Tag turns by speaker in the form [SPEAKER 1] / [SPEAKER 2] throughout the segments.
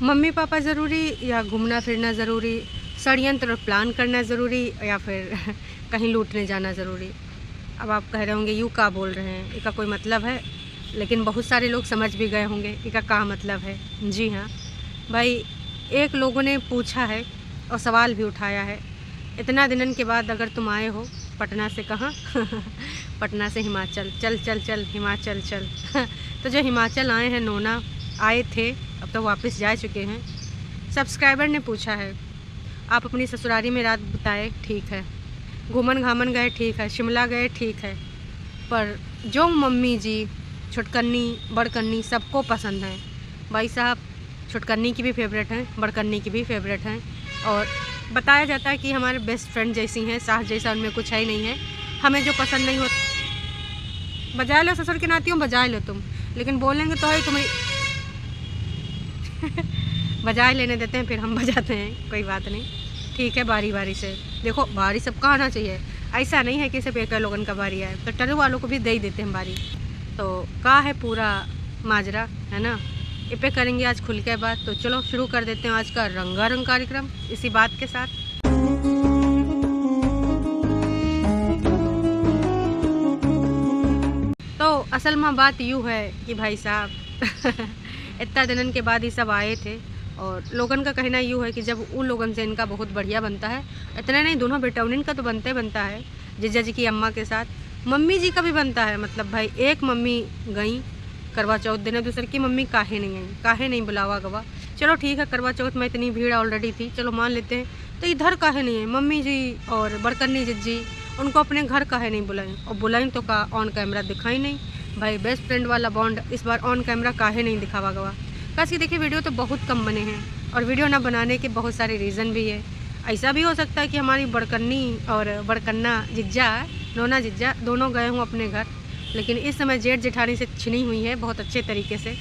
[SPEAKER 1] Mummy papa ज़रूरी या घूमना फिरना ज़रूरी, षड्यंत्र और प्लान करना ज़रूरी, या फिर कहीं लूटने जाना ज़रूरी। अब आप कह रहे होंगे यूँ का बोल रहे हैं, इसका कोई मतलब है? लेकिन बहुत सारे लोग समझ भी गए होंगे इसका क्या मतलब है। जी हाँ भाई, एक लोगों ने पूछा है और सवाल भी उठाया है, इतना दिनन के बाद अगर तुम आए हो पटना से कहाँ पटना से हिमाचल, चल चल चल हिमाचल चल तो जो हिमाचल आए हैं, नोना आए थे, अब तो वापस जा चुके हैं। सब्सक्राइबर ने पूछा है, आप अपनी ससुरारी में रात बिताए, ठीक है, घूमन घामन गए, ठीक है, शिमला गए, ठीक है, पर जो मम्मी जी छुटकन्नी बड़कन्नी सबको पसंद है। भाई साहब, छुटकन्नी की भी फेवरेट हैं, बड़कन्नी की भी फेवरेट हैं, और बताया जाता है कि हमारे बेस्ट फ्रेंड जैसी हैं, सास जैसा उनमें कुछ है ही नहीं है। हमें जो पसंद नहीं होता, बजा लो ससुर की नातियों, बजा लो तुम, लेकिन बोलेंगे तो है तुम्हें बजाए लेने देते हैं, फिर हम बजाते हैं, कोई बात नहीं, ठीक है, बारी बारी से। देखो बारी सबका आना चाहिए, ऐसा नहीं है कि सिर्फ एक लोगन का बारी आए, तो टरू वालों को भी दे ही देते हैं बारी। तो का है पूरा माजरा, है ना, इस पे करेंगे आज खुल के बात। तो चलो शुरू कर देते हैं आज का रंगारंग कार्यक्रम इसी बात के साथ। तो असल में बात यूँ है कि भाई साहब इतना दिनन के बाद ये सब आए थे, और लोगन का कहना यूँ है कि जब उन लोगन से इनका बहुत बढ़िया बनता है, इतना नहीं दोनों बेटौनिन का तो बनता ही बनता है, जीजा जी की अम्मा के साथ मम्मी जी का भी बनता है। मतलब भाई एक मम्मी गई करवा चौथ देने, दूसरे की मम्मी काहे नहीं गई, काहे नहीं बुलावा गवा। चलो ठीक है, करवा चौथ में इतनी भीड़ ऑलरेडी थी, चलो मान लेते हैं, तो इधर काहे नहीं है मम्मी जी और बड़कन्नी जी, उनको अपने घर काहे नहीं बुलाई, और बुलाई तो का ऑन कैमरा दिखाई नहीं। भाई बेस्ट फ्रेंड वाला बॉन्ड इस बार ऑन कैमरा काहे नहीं दिखावा गवा। कैसे देखिए, वीडियो तो बहुत कम बने हैं, और वीडियो ना बनाने के बहुत सारे रीज़न भी है। ऐसा भी हो सकता है कि हमारी बड़कन्नी और बड़कन्ना जिज्जा, नोना जिज्जा दोनों गए हों अपने घर, लेकिन इस समय जेठ जेठानी से छिड़ी हुई है बहुत अच्छे तरीके से।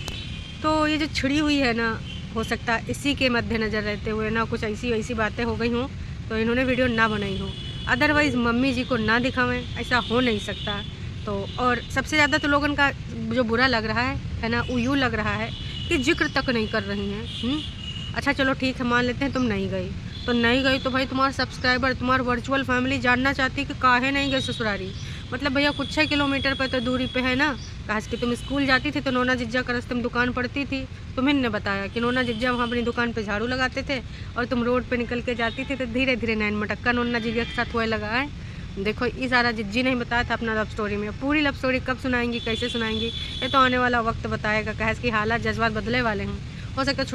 [SPEAKER 1] तो ये जो छिड़ी हुई है ना, हो सकता है इसी के मद्देनज़र रहते हुए ना कुछ ऐसी वैसी बातें हो गई हों, तो इन्होंने वीडियो ना बनाई हो। अदरवाइज़ मम्मी जी को ना दिखावें, ऐसा हो नहीं सकता। तो और सबसे ज़्यादा तो लोगों का जो बुरा लग रहा है ना, वो यूँ लग रहा है कि जिक्र तक नहीं कर रही हैं। अच्छा चलो ठीक है, मान लेते हैं तुम नहीं गई, तो नहीं गई तो भाई तुम्हारे सब्सक्राइबर, तुम्हारी वर्चुअल फैमिली जानना चाहती कि काहे नहीं गए ससुरारी। मतलब भैया कुछ 6 किलोमीटर पर तो दूरी पे है ना। काश कि तुम स्कूल जाती थी तो नोना जिज्जा का रास्ते में दुकान पड़ती थी, तुम्हें ने बताया कि नोना जिज्जा वहाँ अपनी दुकान पे झाड़ू लगाते थे, और तुम रोड पे निकल के जाती थी, तो धीरे धीरे नैन मटक्का नोना जिज्जा के साथ हुआ लगा है। देखो ये सारा जिज्जी नहीं बताया था अपना लव स्टोरी में। पूरी लव स्टोरी कब सुनाएंगी, कैसे सुनाएंगी, ये तो आने वाला वक्त बताएगा। कहे कि हालात जज्बात बदले वाले हैं, हो सकता है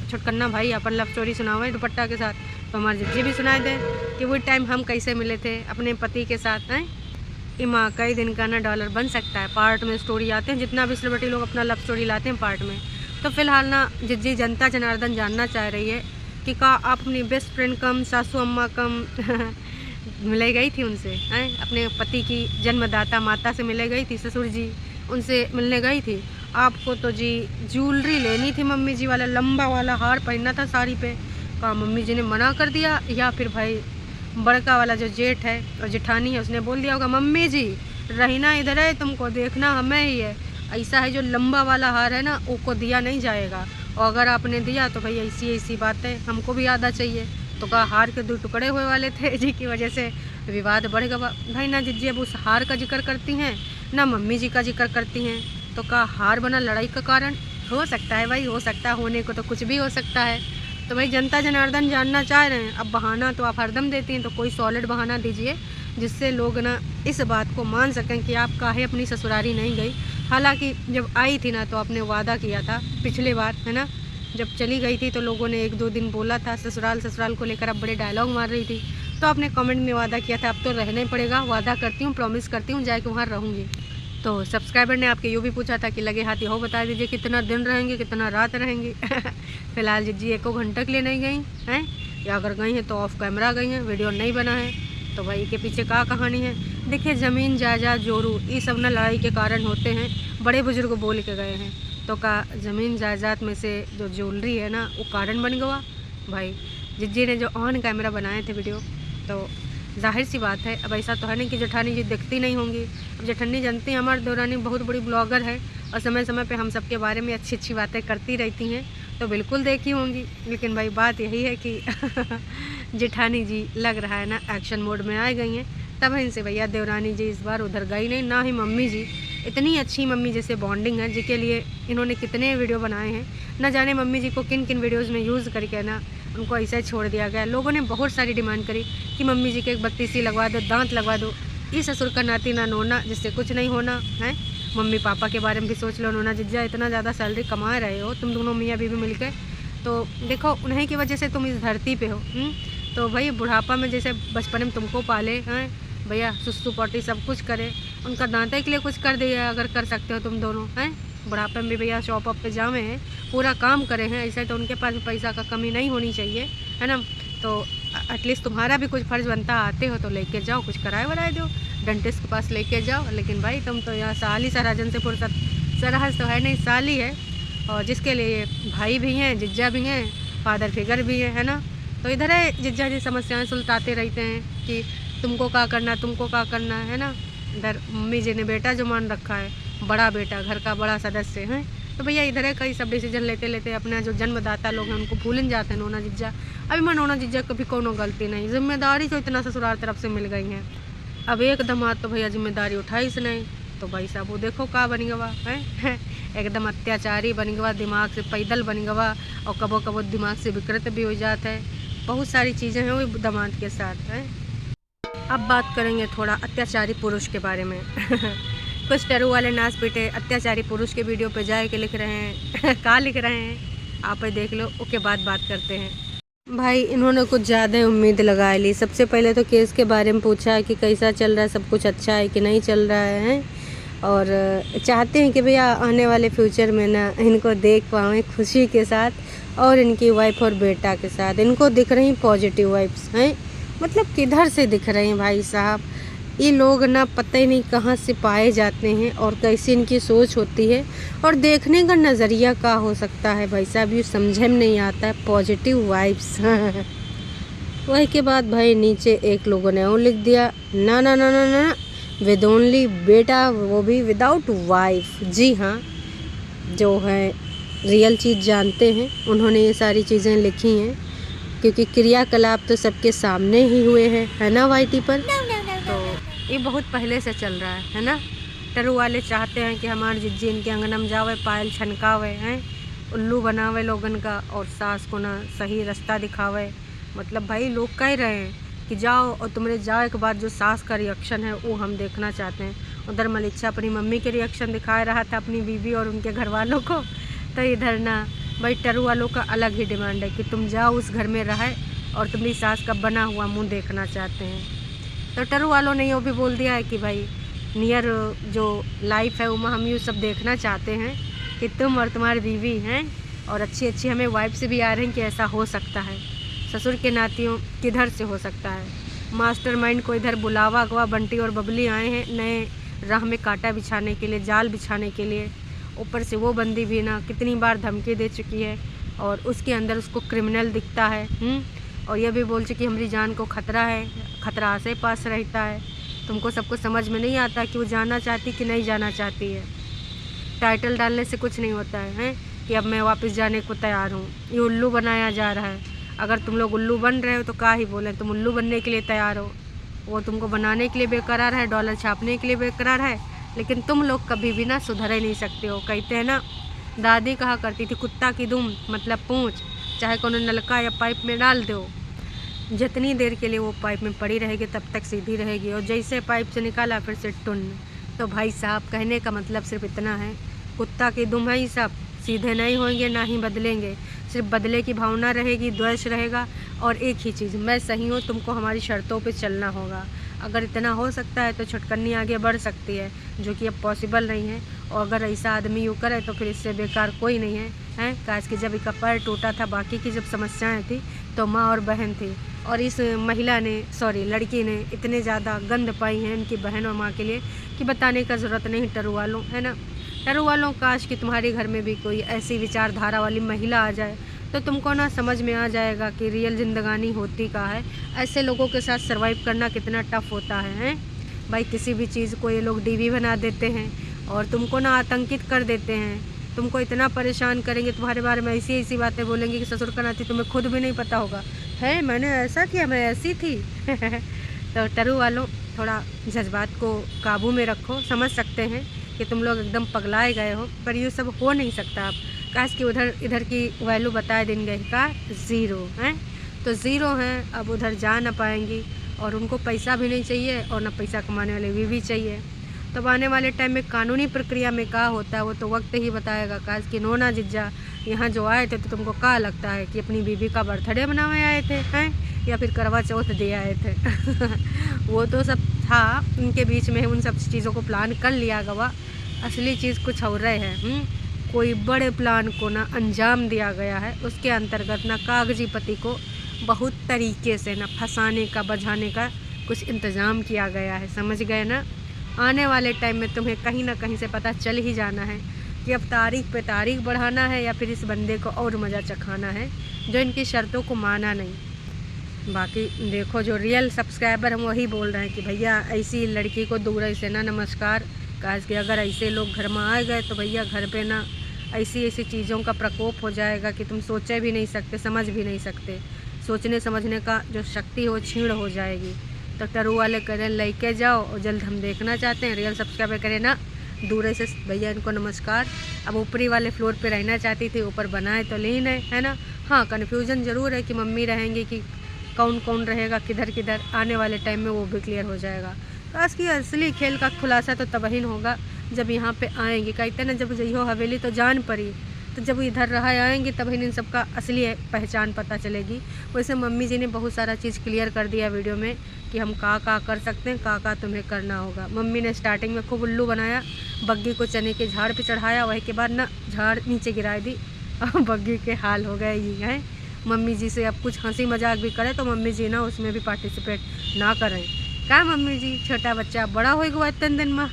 [SPEAKER 1] छुटकन्ना भाई अपन लव स्टोरी सुनावे दुपट्टा के साथ, तो हमारे जिज्जी भी सुनाए दें कि वो टाइम हम कैसे मिले थे अपने पति के साथ हैं। इमा कई दिन का ना डॉलर बन सकता है, पार्ट में स्टोरी आते हैं, जितना भी सेलिब्रिटी लोग अपना लव स्टोरी लाते हैं पार्ट में। तो फिलहाल ना जिज्जी जनता जनार्दन जानना चाह रही है कि का आप अपनी बेस्ट फ्रेंड कम, सासू अम्मा कम मिले गई थी उनसे, हैं, अपने पति की जन्मदाता माता से मिले गई थी, ससुर जी उनसे मिलने गई थी। आपको तो जी ज्वेलरी लेनी थी, मम्मी जी वाला लंबा वाला हार पहनना था साड़ी पे, का मम्मी जी ने मना कर दिया, या फिर भाई बड़का वाला जो जेठ है और जेठानी है उसने बोल दिया होगा मम्मी जी रहना इधर है, तुमको देखना हमें ही है। ऐसा है जो लंबा वाला हार है ना, उसको दिया नहीं जाएगा, और अगर आपने दिया तो भाई ऐसी ऐसी बातें हमको भी आधा चाहिए। तो का हार के 2 टुकड़े हुए वाले थे जी, की वजह से विवाद बढ़ गया। भाई ना जिज्जी अब उस हार का जिक्र करती हैं, ना मम्मी जी का जिक्र करती हैं, तो का हार बना लड़ाई का कारण। हो सकता है भाई, हो सकता है, होने को तो कुछ भी हो सकता है। तो भाई जनता जनार्दन जानना चाह रहे हैं। अब बहाना तो आप हरदम देती हैं, तो कोई सॉलिड बहाना दीजिए जिससे लोग ना इस बात को मान सकें कि आप काहे अपनी ससुरारी नहीं गई। हालांकि जब आई थी ना तो आपने वादा किया था पिछले बार, है ना, जब चली गई थी तो लोगों ने 1-2 दिन बोला था ससुराल ससुराल को लेकर, अब बड़े डायलॉग मार रही थी, तो आपने कमेंट में वादा किया था अब तो रहना ही पड़ेगा, वादा करती हूँ, प्रॉमिस करती हूँ, जाके वहाँ रहूँगी। तो सब्सक्राइबर ने आपके यूँ भी पूछा था कि लगे हाथी हो बता दीजिए कितना दिन रहेंगे, कितना रात रहेंगी। फिलहाल जिज्जी 1 घंटे के लिए नहीं गई हैं, या अगर गई हैं तो ऑफ कैमरा गई हैं, वीडियो नहीं बना है। तो भाई के पीछे क्या कहानी है। देखिए ज़मीन जायदाद जोरू ये सब ना लड़ाई के कारण होते हैं, बड़े बुजुर्ग बोल के गए हैं। तो का ज़मीन जायदाद में से जो ज्वेलरी है ना वो कारण बन गया। भाई जिज्जी ने जो ऑन कैमरा बनाए थे वीडियो, तो जाहिर सी बात है, अब ऐसा तो है नहीं कि जेठानी जी देखती नहीं होंगी। अब जेठानी जानती हैं हमारी देवरानी बहुत बड़ी ब्लॉगर है, और समय समय पे हम सबके बारे में अच्छी अच्छी बातें करती रहती हैं, तो बिल्कुल देखी होंगी। लेकिन भाई बात यही है कि जेठानी जी लग रहा है ना एक्शन मोड में आ गई हैं, तब इनसे भैया देवरानी जी इस बार उधर गई नहीं, ना ही मम्मी जी। इतनी अच्छी मम्मी जैसे बॉन्डिंग है जिसके लिए इन्होंने कितने वीडियो बनाए हैं, न जाने मम्मी जी को किन किन वीडियोज़ में यूज़ करके ना उनको ऐसे ही छोड़ दिया गया। लोगों ने बहुत सारी डिमांड करी कि मम्मी जी के एक बत्तीसी लगवा दो, दांत लगवा दो, ये ससुर का नाती ना नोना जिससे कुछ नहीं होना है। मम्मी पापा के बारे में भी सोच लो, नोना जिज्जा इतना ज़्यादा सैलरी कमा रहे हो तुम दोनों मियाँ बीवी मिलकर, तो देखो उन्हीं की वजह से तुम इस धरती पे हो। तो भाई बुढ़ापा में जैसे बचपन में तुमको पाले हैं भैया, सुसु पॉटी सब कुछ करे, उनका दांते के लिए कुछ कर दिया अगर कर सकते हो तुम दोनों हैं। बुढ़ापे में भी भैया शॉप अप पे जावे हैं, पूरा काम करे हैं, ऐसे तो उनके पास भी पैसा का कमी नहीं होनी चाहिए, है ना। तो एटलीस्ट तुम्हारा भी कुछ फ़र्ज़ बनता, आते हो तो लेके जाओ, कुछ कराए वराए दो, डेंटिस्ट के पास लेके जाओ। लेकिन भाई तुम तो यहाँ साली सराजन से फुर्सत, सरहज तो है नहीं, साली है, और जिसके लिए भाई भी हैं, जिज्जा भी हैं, फादर फिगर भी है ना। तो इधर है जिज्जा जी समस्याएं सुलझाते रहते हैं कि तुमको क्या करना, तुमको क्या करना है ना। इधर मम्मी जी ने बेटा जो मान रखा है, बड़ा बेटा, घर का बड़ा सदस्य है। तो भैया इधर है कई सब डिसीजन लेते लेते अपना जो जन्मदाता लोग हैं उनको भूलन जाते हैं नोना जिज्जा। अभी मैं नोना जिज्जा कभी कोनो गलती नहीं, जिम्मेदारी तो इतना ससुराल तरफ से मिल गई है। अब एक दमाद तो भैया जिम्मेदारी उठाई से नहीं, तो भाई साहब वो देखो का बन गवा है एकदम अत्याचारी बन गवा, दिमाग से पैदल बन गवा, और कबो कबो दिमाग से विकृत भी हो जाता है। बहुत सारी चीज़ें हैं वो दामाद के साथ हैं। अब बात करेंगे थोड़ा अत्याचारी पुरुष के बारे में कुछ टरू वाले नाच पीटे अत्याचारी पुरुष के वीडियो पे जाए के लिख रहे हैं कहाँ लिख रहे हैं आप देख लो, उसके बाद बात करते हैं। भाई इन्होंने कुछ ज़्यादा उम्मीद लगा ली। सबसे पहले तो केस के बारे में पूछा कि कैसा चल रहा है, सब कुछ अच्छा है कि नहीं चल रहा है, और चाहते हैं कि भैया आने वाले फ्यूचर में ना इनको देख पाएँ खुशी के साथ, और इनकी वाइफ और बेटा के साथ। इनको दिख रही पॉजिटिव वाइब्स हैं, मतलब किधर से दिख रहे हैं भाई साहब। ये लोग ना पता ही नहीं कहाँ से पाए जाते हैं और कैसी इनकी सोच होती है, और देखने का नज़रिया क्या हो सकता है भाई साहब, ये समझे में नहीं आता है। पॉजिटिव वाइब्स वही के बाद भाई नीचे एक लोगों ने और लिख दिया, ना ना ना ना ना विद ओनली बेटा, वो भी विदाउट वाइफ। जी हाँ, जो है रियल चीज़ जानते हैं उन्होंने ये सारी चीज़ें लिखी हैं, क्योंकि क्रियाकलाप तो सबके सामने ही हुए हैं, है ना वाईटी पर। तो ये बहुत पहले से चल रहा है ना। टरू वाले चाहते हैं कि हमारे जिज्जी इनके अंगनम जावे, पायल छनकावे हैं, उल्लू बनावे लोगन का, और सास को ना सही रास्ता दिखावे। मतलब भाई लोग कह रहे हैं कि जाओ, और तुम्हारे जाए के बाद जो सास का रिएक्शन है वो हम देखना चाहते हैं। उधर मलिक्षा अपनी मम्मी के रिएक्शन दिखा रहा था अपनी बीवी और उनके घर वालों को, तो इधर ना भाई टरू वालों का अलग ही डिमांड है कि तुम जाओ उस घर में रहे, और तुम्हारी सास का बना हुआ मुंह देखना चाहते हैं। तो टरू वालों ने ये भी बोल दिया है कि भाई नियर जो लाइफ है वो हम ये सब देखना चाहते हैं कि तुम और तुम्हारी बीवी हैं, और अच्छी अच्छी हमें वाइफ से भी आ रही हैं कि ऐसा हो सकता है, ससुर के नातियों किधर से हो सकता है। मास्टरमाइंड को इधर बुलावा गवा, बंटी और बबली आए हैं नए राह में कांटा बिछाने के लिए, जाल बिछाने के लिए। ऊपर से वो बंदी भी ना कितनी बार धमकी दे चुकी है, और उसके अंदर उसको क्रिमिनल दिखता है। और यह भी बोल चुकी हमारी जान को खतरा है, खतरा आसे पास रहता है। तुमको सबको समझ में नहीं आता कि वो जाना चाहती कि नहीं जाना चाहती है। टाइटल डालने से कुछ नहीं होता है कि अब मैं वापस जाने को तैयार हूँ। ये उल्लू बनाया जा रहा है। अगर तुम लोग उल्लू बन रहे हो तो क्या ही बोले, तुम उल्लू बनने के लिए तैयार हो, वो तुमको बनाने के लिए बेकरार है, डॉलर छापने के लिए बेकरार है, लेकिन तुम लोग कभी भी ना सुधर ही नहीं सकते हो। कहते हैं ना, दादी कहा करती थी, कुत्ता की दुम मतलब पूँछ, चाहे कोनो नलका या पाइप में डाल दो, जितनी देर के लिए वो पाइप में पड़ी रहेगी तब तक सीधी रहेगी, और जैसे पाइप से निकाला फिर से टुन। तो भाई साहब कहने का मतलब सिर्फ इतना है, कुत्ता की दुम है, ये सब सीधे नहीं होंगे ना ही बदलेंगे, सिर्फ बदले की भावना रहेगी, द्वेष रहेगा, और एक ही चीज़, मैं सही हूँ, तुमको हमारी शर्तों पे चलना होगा। अगर इतना हो सकता है तो छुटकन्नी आगे बढ़ सकती है, जो कि अब पॉसिबल नहीं है। और अगर ऐसा आदमी यूँ करे तो फिर इससे बेकार कोई नहीं है। काश कि जब इसका पैर टूटा था, बाकी की जब समस्याएं थी तो माँ और बहन थी, और इस महिला ने लड़की ने इतने ज़्यादा गंद पाई हैं इनकी बहन और माँ के लिए कि बताने का ज़रूरत नहीं टरू वालों, है ना। टरू वालों, काश कि तुम्हारे घर में भी कोई ऐसी विचारधारा वाली महिला आ जाए तो तुमको ना समझ में आ जाएगा कि रियल ज़िंदगानी होती का है, ऐसे लोगों के साथ सर्वाइव करना कितना टफ़ होता है। भाई किसी भी चीज़ को ये लोग डीवी बना देते हैं और तुमको ना आतंकित कर देते हैं तुमको इतना परेशान करेंगे, तुम्हारे बारे में ऐसी ऐसी बातें बोलेंगे कि ससुर का नाती तुम्हें खुद भी नहीं पता होगा है मैंने ऐसा किया, मैं ऐसी थी। तो टरू वालों, थोड़ा जज्बात को काबू में रखो। समझ सकते हैं कि तुम लोग एकदम पगलाए गए हो, पर ये सब हो नहीं सकता। आप काश कि उधर इधर की वैल्यू बताए दिन गए का 0 हैं, तो 0 हैं, अब उधर जा ना पाएंगी और उनको पैसा भी नहीं चाहिए और ना पैसा कमाने वाले भी चाहिए। तब आने वाले टाइम में कानूनी प्रक्रिया में क्या होता है वो तो वक्त ही बताएगा। काश कि नोना जिज्जा यहाँ जो आए थे तो तुमको क्या लगता है कि अपनी बीबी का बर्थडे मनाने आए थे हैं, या फिर करवा चौथ दे आए थे? वो तो सब था उनके बीच में, उन सब चीज़ों को प्लान कर लिया गवा। असली चीज़ कुछ और है। कोई बड़े प्लान को ना अंजाम दिया गया है, उसके अंतर्गत ना कागजी पति को बहुत तरीके से ना फंसाने का, बझाने का कुछ इंतज़ाम किया गया है। समझ गए ना? आने वाले टाइम में तुम्हें कहीं ना कहीं से पता चल ही जाना है कि अब तारीख पे तारीख बढ़ाना है या फिर इस बंदे को और मज़ा चखाना है जो इनकी शर्तों को माना नहीं। बाकी देखो, जो रियल सब्सक्राइबर हम वही बोल रहे हैं कि भैया ऐसी लड़की को दूर से ना नमस्कार। काश कि अगर ऐसे लोग घर में आ गए तो भैया घर पे ना ऐसी ऐसी चीज़ों का प्रकोप हो जाएगा कि तुम सोचे भी नहीं सकते, समझ भी नहीं सकते। सोचने समझने का जो शक्ति हो छीण हो जाएगी। तो टरू वाले करें लेके जाओ और जल्द हम देखना चाहते हैं। रियल सब्सक्राइबर करें ना दूर से भैया इनको नमस्कार। अब ऊपरी वाले फ्लोर पे रहना चाहती थी, ऊपर बनाए तो लीन है ना। हाँ, कन्फ्यूज़न ज़रूर है कि मम्मी रहेंगी कि कौन कौन रहेगा, किधर किधर। आने वाले टाइम में वो भी क्लियर हो जाएगा। खास की असली खेल का खुलासा तो तब ही होगा जब यहाँ पे आएंगे। कहते ना जब जइहो हवेली तो जान पड़ी, तो जब इधर रहा आएंगे तब इन सबका असली पहचान पता चलेगी। वैसे मम्मी जी ने बहुत सारा चीज़ क्लियर कर दिया वीडियो में कि हम का कर सकते हैं, का तुम्हें करना होगा। मम्मी ने स्टार्टिंग में खूब उल्लू बनाया, बग्गी को चने के झाड़ पे चढ़ाया, वही के बाद ना झाड़ नीचे गिरा दी और बग्गी के हाल हो गए ये हैं। मम्मी जी से अब कुछ हंसी मजाक भी करे तो मम्मी जी ना उसमें भी पार्टिसिपेट ना करें। क्या मम्मी जी, छोटा बच्चा बड़ा हो गया इतने दिन में।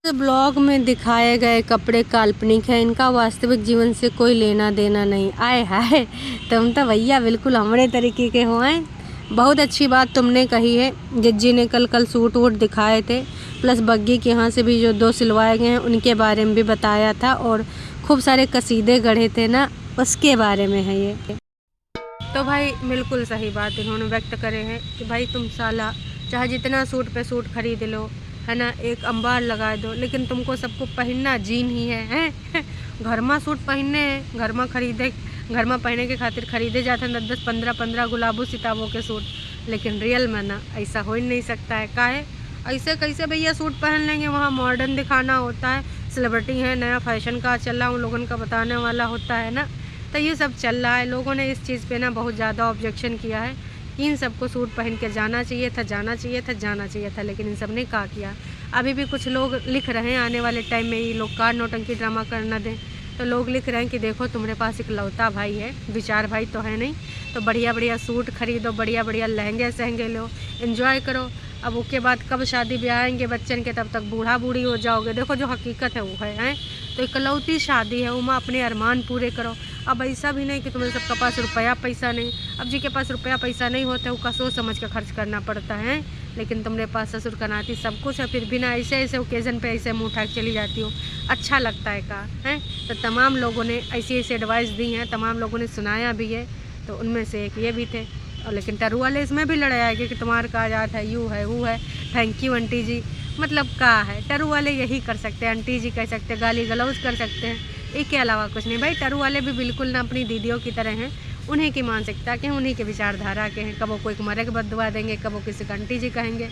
[SPEAKER 1] ब्लॉग में दिखाए गए कपड़े काल्पनिक है, इनका वास्तविक जीवन से कोई लेना देना नहीं। आए हाय, तुम तो भैया बिल्कुल हमारे तरीके के हो हैं। बहुत अच्छी बात तुमने कही है। जिज्जी ने कल सूट वूट दिखाए थे, प्लस बग्गी के यहाँ से भी जो 2 सिलवाए गए हैं उनके बारे में भी बताया था, और खूब सारे कसीदे गढ़े थे ना, उसके बारे में है ये। तो भाई बिल्कुल सही बात इन्होंने व्यक्त करे हैं कि भाई तुम साला चाहे जितना सूट पे सूट खरीद लो है ना, एक अंबार लगा दो, लेकिन तुमको सबको पहनना जीन ही है। घर में सूट पहनने हैं, घर में खरीदे, घर में पहने के खातिर खरीदे जाते हैं 10-10, 15-15 गुलाबों सिताबों के सूट, लेकिन रियल में ना ऐसा हो ही नहीं सकता है। काहे ऐसे कैसे भैया सूट पहन लेंगे? वहाँ मॉडर्न दिखाना होता है, सेलिब्रिटी है, नया फैशन का चल रहा उन लोगों का बताने वाला होता है ना। तो ये सब चल रहा है। लोगों ने इस चीज़ पे ना बहुत ज़्यादा ऑब्जेक्शन किया है। इन सबको सूट पहन के जाना चाहिए था, जाना चाहिए था, जाना चाहिए था, लेकिन इन सब ने क्या किया। अभी भी कुछ लोग लिख रहे हैं आने वाले टाइम में ये लोग कार नौटंकी ड्रामा करना दें, तो लोग लिख रहे हैं कि देखो तुम्हारे पास एक लौता भाई है, विचार भाई तो है नहीं, तो बढ़िया बढ़िया सूट खरीदो, बढ़िया बढ़िया लहंगे सहंगे लो, एंजॉय करो। अब उसके बाद कब शादी ब्याह आएंगे बच्चन के, तब तक बूढ़ा बूढ़ी हो जाओगे। देखो जो हकीकत है वो है। तो इकलौती शादी है, उमा अपने अरमान पूरे करो। अब ऐसा भी नहीं कि तुम्हारे सबका पास रुपया पैसा नहीं। अब जी के पास रुपया पैसा नहीं होता है उसका सोच समझ कर खर्च करना पड़ता है, लेकिन तुम्हारे पास ससुर का नाती सब कुछ है, फिर भी ना ऐसे ऐसे ओकेज़न पे ऐसे मुँह उठा के चली जाती हो। अच्छा लगता है का है? तो तमाम लोगों ने ऐसी ऐसी एडवाइस दी हैं, तमाम लोगों ने सुनाया भी है, तो उनमें से एक ये भी थे। और लेकिन टरू वाले इसमें भी लड़ाया गया कि तुम्हारा का जात है, यू है, वो है, थैंक यू आंटी जी। मतलब क्या है, टरू वाले यही कर सकते हैं, आंटी जी कह सकते हैं, गाली गलौज कर सकते हैं, इसके अलावा कुछ नहीं। भाई टरू वाले भी बिल्कुल ना अपनी दीदियों की तरह हैं, उन्हीं की मानसिकता के, उन्हीं के विचारधारा के हैं। कब वो कोई मरे के बददुआ देंगे, कब वो किसी को आंटी जी कहेंगे,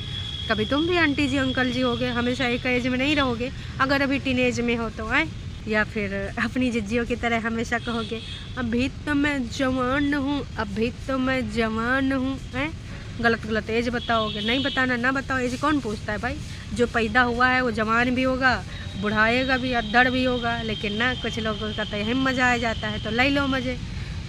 [SPEAKER 1] कभी तुम भी आंटी जी अंकल जी होगे, हमेशा एक एज में नहीं रहोगे। अगर अभी टीनेज में हो तो आए, या फिर अपनी जिज्जियों की तरह हमेशा कहोगे अभी तो मैं जवान हूँ, अभी तो मैं जवान हूँ, हैं? गलत गलत एज बताओगे। नहीं बताना ना बताओ, एज कौन पूछता है भाई। जो पैदा हुआ है वो जवान भी होगा, बुढ़ाएगा भी, अद्दड़ भी होगा, लेकिन ना कुछ लोगों का तो यही मज़ा आ जाता है, तो ले लो मज़े।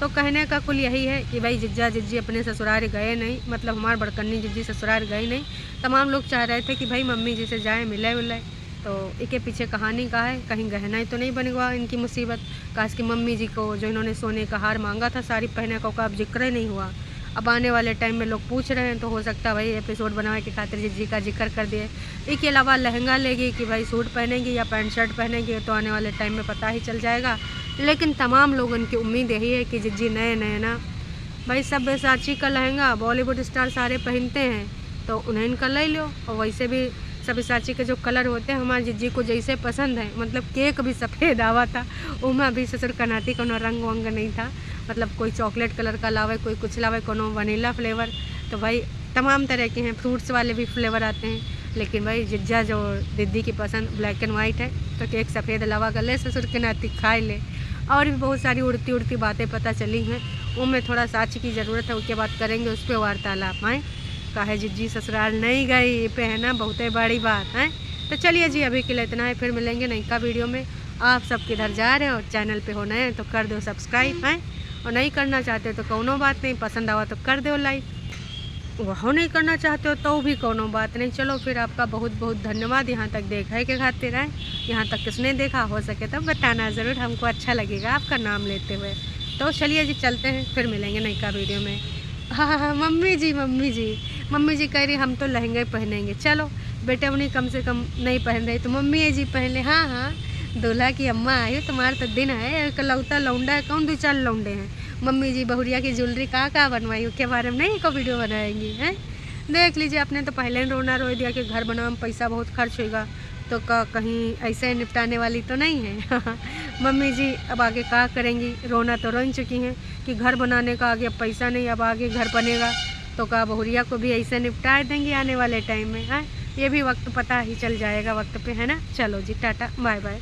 [SPEAKER 1] तो कहने का कुल यही है कि भाई जिज्जा जिज्जी अपने ससुराल गए नहीं, मतलब हमारे बड़कन्नी जिज्जी ससुराल गए नहीं। तमाम लोग चाह रहे थे कि भाई मम्मी जी से जाए, मिले उले, तो इसके पीछे कहानी का है, कहीं गहना ही तो नहीं बन गया इनकी मुसीबत। काश की मम्मी जी को जो इन्होंने सोने का हार मांगा था साड़ी पहने का, अब जिक्र ही नहीं हुआ। अब आने वाले टाइम में लोग पूछ रहे हैं तो हो सकता है भाई एपिसोड बनाने की खातिर जिज्जी का जिक्र कर दिए। इसके अलावा लहंगा लेगी कि भाई सूट पहनेगी या पैंट शर्ट पहनेगी तो आने वाले टाइम में पता ही चल जाएगा। लेकिन तमाम लोगों की उम्मीद यही है कि जिज्जी नए नए ना भाई सब्यसाची का लहंगा बॉलीवुड स्टार सारे पहनते हैं तो उन्हें इनका ले लो। और वैसे भी सब्यसाची के जो कलर होते हैं हमारे जिज्जी को जैसे पसंद है, मतलब केक भी सफ़ेद आवा था, उमा भी ससुर कनाती कोनो रंग वंग नहीं था, मतलब कोई चॉकलेट कलर का लावे, कोई कुछ लावे, कोनो वनीला फ्लेवर, तो भाई तमाम तरह के हैं, फ्रूट्स वाले भी फ्लेवर आते हैं। लेकिन भाई जिज्जा जो दीदी की पसंद ब्लैक एंड वाइट है तो केक सफ़ेद लावा कर ले ससुर के नाती खाए ले। और भी बहुत सारी उड़ती उड़ती बातें पता चली हैं, उनमें थोड़ा साची की ज़रूरत है, उसके बाद करेंगे उस पर वार्तालाप। आए काहे जिज्जी ससुराल नहीं गई पे है ना बहुत बड़ी बात है। तो चलिए जी अभी के लिए इतना है, फिर मिलेंगे नई का वीडियो में। आप सब किधर जा रहे हो और चैनल पे हो नए तो कर दो सब्सक्राइब है, और नहीं करना चाहते तो कोनो बात नहीं, पसंद आवा तो कर दो लाइक, वह नहीं करना चाहते हो तो भी कोनो बात नहीं। चलो फिर आपका बहुत बहुत धन्यवाद यहाँ तक देखा के खातिर है। यहाँ तक किसने देखा हो सके तो बताना ज़रूर, हमको अच्छा लगेगा आपका नाम लेते हुए। तो चलिए जी चलते हैं, फिर मिलेंगे नई का वीडियो में। हाँ मम्मी जी कह रही हम तो लहंगे पहनेंगे। चलो बेटे उन्हें कम से कम नहीं पहन रही तो मम्मी जी पहन ले। हाँ दूल्हा की अम्मा आई, तुम्हारा तो दिन है, इकलौता लौंडा है, कौन 2-4 लौंडे हैं। मम्मी जी बहुरिया की ज्वेलरी कहाँ बनवाई उसके बारे में नहीं को वीडियो बनाएंगी हैं। देख लीजिए आपने तो पहले ही रोना रो दिया कि घर बनाने में पैसा बहुत खर्च होगा, तो कहीं ऐसे निपटाने वाली तो नहीं है। मम्मी जी अब आगे क्या करेंगी, रोना तो रो चुकी हैं कि घर बनाने का आगे पैसा नहीं, अब आगे घर बनेगा तो का बहुरिया को भी ऐसे निपटा देंगे आने वाले टाइम में। हाँ ये भी वक्त पता ही चल जाएगा वक्त पे, है ना। चलो जी टाटा बाय बाय।